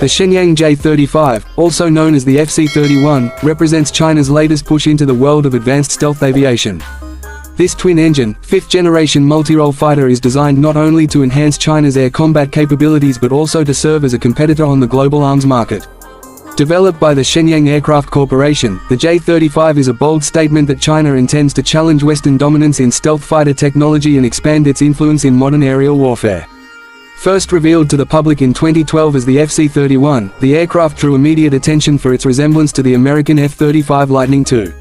The Shenyang J-35, also known as the FC-31, represents China's latest push into the world of advanced stealth aviation. This twin-engine, fifth-generation multirole fighter is designed not only to enhance China's air combat capabilities but also to serve as a competitor on the global arms market. Developed by the Shenyang Aircraft Corporation, the J-35 is a bold statement that China intends to challenge Western dominance in stealth fighter technology and expand its influence in modern aerial warfare. First revealed to the public in 2012 as the FC-31, the aircraft drew immediate attention for its resemblance to the American F-35 Lightning II.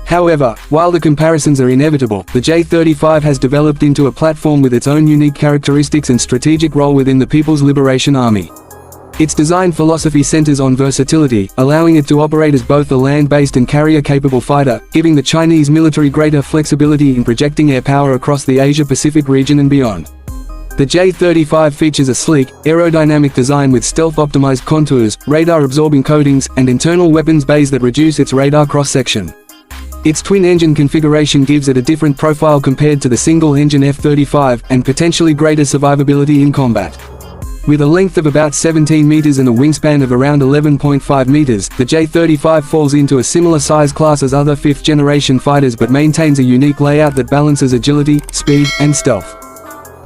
However, while the comparisons are inevitable, the J-35 has developed into a platform with its own unique characteristics and strategic role within the People's Liberation Army. Its design philosophy centers on versatility, allowing it to operate as both a land-based and carrier-capable fighter, giving the Chinese military greater flexibility in projecting air power across the Asia-Pacific region and beyond. The J-35 features a sleek, aerodynamic design with stealth-optimized contours, radar-absorbing coatings, and internal weapons bays that reduce its radar cross-section. Its twin-engine configuration gives it a different profile compared to the single-engine F-35, and potentially greater survivability in combat. With a length of about 17 meters and a wingspan of around 11.5 meters, the J-35 falls into a similar size class as other fifth-generation fighters but maintains a unique layout that balances agility, speed, and stealth.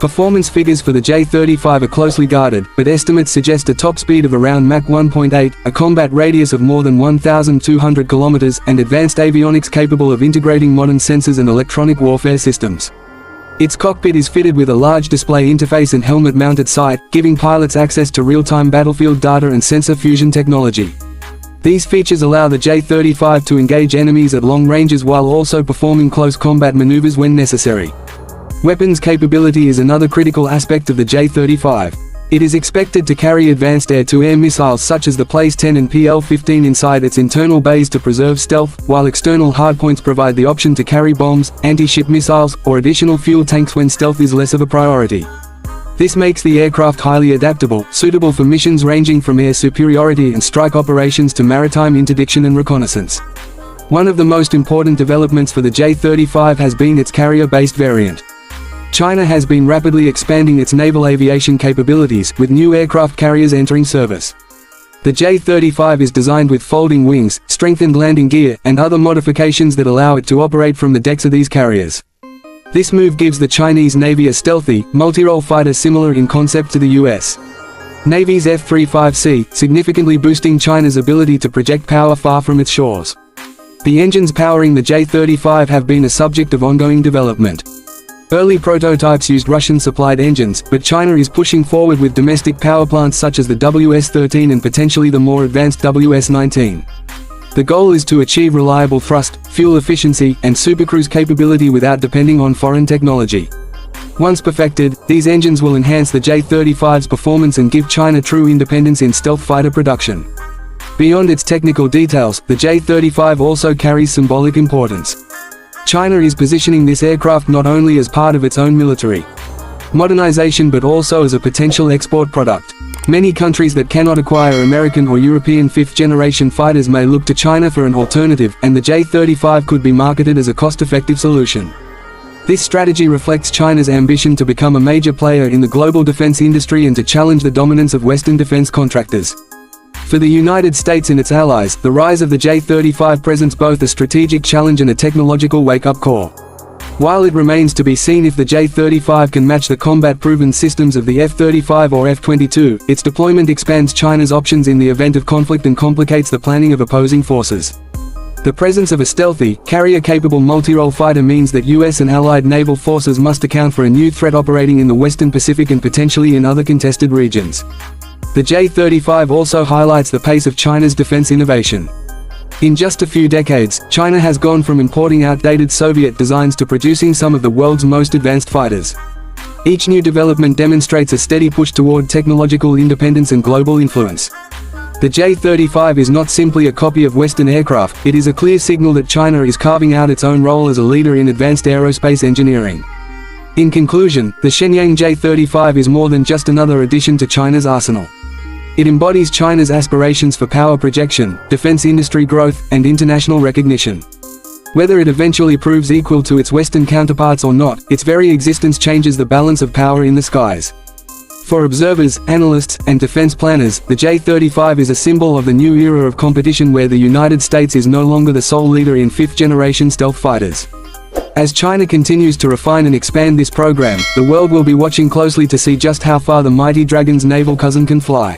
Performance figures for the J-35 are closely guarded, but estimates suggest a top speed of around Mach 1.8, a combat radius of more than 1,200 kilometers, and advanced avionics capable of integrating modern sensors and electronic warfare systems. Its cockpit is fitted with a large display interface and helmet-mounted sight, giving pilots access to real-time battlefield data and sensor fusion technology. These features allow the J-35 to engage enemies at long ranges while also performing close combat maneuvers when necessary. Weapons capability is another critical aspect of the J-35. It is expected to carry advanced air-to-air missiles such as the PLACE-10 and PL-15 inside its internal bays to preserve stealth, while external hardpoints provide the option to carry bombs, anti-ship missiles, or additional fuel tanks when stealth is less of a priority. This makes the aircraft highly adaptable, suitable for missions ranging from air superiority and strike operations to maritime interdiction and reconnaissance. One of the most important developments for the J-35 has been its carrier-based variant. China has been rapidly expanding its naval aviation capabilities, with new aircraft carriers entering service. The J-35 is designed with folding wings, strengthened landing gear, and other modifications that allow it to operate from the decks of these carriers. This move gives the Chinese Navy a stealthy, multirole fighter similar in concept to the US Navy's F-35C, significantly boosting China's ability to project power far from its shores. The engines powering the J-35 have been a subject of ongoing development. Early prototypes used Russian-supplied engines, but China is pushing forward with domestic power plants such as the WS-13 and potentially the more advanced WS-19. The goal is to achieve reliable thrust, fuel efficiency, and supercruise capability without depending on foreign technology. Once perfected, these engines will enhance the J-35's performance and give China true independence in stealth fighter production. Beyond its technical details, the J-35 also carries symbolic importance. China is positioning this aircraft not only as part of its own military modernization but also as a potential export product. Many countries that cannot acquire American or European fifth-generation fighters may look to China for an alternative, and the J-35 could be marketed as a cost-effective solution. This strategy reflects China's ambition to become a major player in the global defense industry and to challenge the dominance of Western defense contractors. For the United States and its allies, the rise of the J-35 presents both a strategic challenge and a technological wake-up call. While it remains to be seen if the J-35 can match the combat-proven systems of the F-35 or F-22, its deployment expands China's options in the event of conflict and complicates the planning of opposing forces. The presence of a stealthy, carrier-capable multirole fighter means that US and allied naval forces must account for a new threat operating in the Western Pacific and potentially in other contested regions. The J-35 also highlights the pace of China's defense innovation. In just a few decades, China has gone from importing outdated Soviet designs to producing some of the world's most advanced fighters. Each new development demonstrates a steady push toward technological independence and global influence. The J-35 is not simply a copy of Western aircraft, it is a clear signal that China is carving out its own role as a leader in advanced aerospace engineering. In conclusion, the Shenyang J-35 is more than just another addition to China's arsenal. It embodies China's aspirations for power projection, defense industry growth, and international recognition. Whether it eventually proves equal to its Western counterparts or not, its very existence changes the balance of power in the skies. For observers, analysts, and defense planners, the J-35 is a symbol of the new era of competition where the United States is no longer the sole leader in fifth-generation stealth fighters. As China continues to refine and expand this program, the world will be watching closely to see just how far the mighty Dragon's naval cousin can fly.